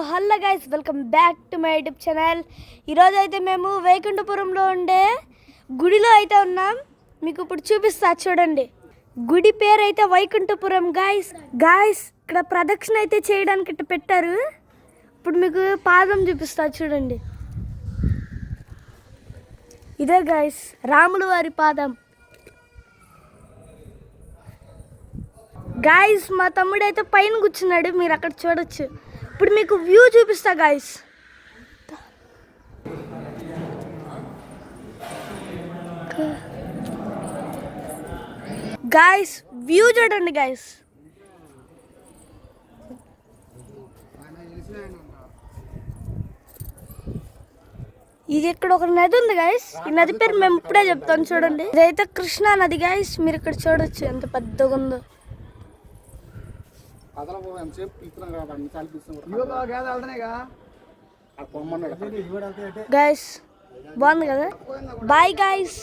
Hello guys, welcome back to my YouTube channel. ఈరోజు అయితే మేము వైకుంఠపురంలో ఉండే గుడిలో అయితే ఉన్నాం. మీకు ఇప్పుడు చూపిస్తా చూడండి. గుడి పేరు అయితే వైకుంఠపురం. గాయస్ ఇక్కడ ప్రదక్షిణ అయితే చేయడానికి ఇట్లా పెట్టారు. ఇప్పుడు మీకు పాదం చూపిస్తా చూడండి. ఇదే గాయస్ రాముల వారి పాదం. గాయస్ మా తమ్ముడు అయితే పైన కూర్చున్నాడు, మీరు అక్కడ చూడొచ్చు. ఇప్పుడు మీకు వ్యూ చూపిస్తా గాయస్. గాయస్ వ్యూ చూడండి గాయస్. ఇది ఇక్కడ ఒక నది ఉంది గాయస్. ఈ నది పేరు మేము ఇప్పుడే చెప్తాను చూడండి. ఇదైతే కృష్ణా నది గాయస్. మీరు ఇక్కడ చూడొచ్చు ఎంత పెద్దగా ఉందో. గాయస్ బాగుంది కదా. Bye guys.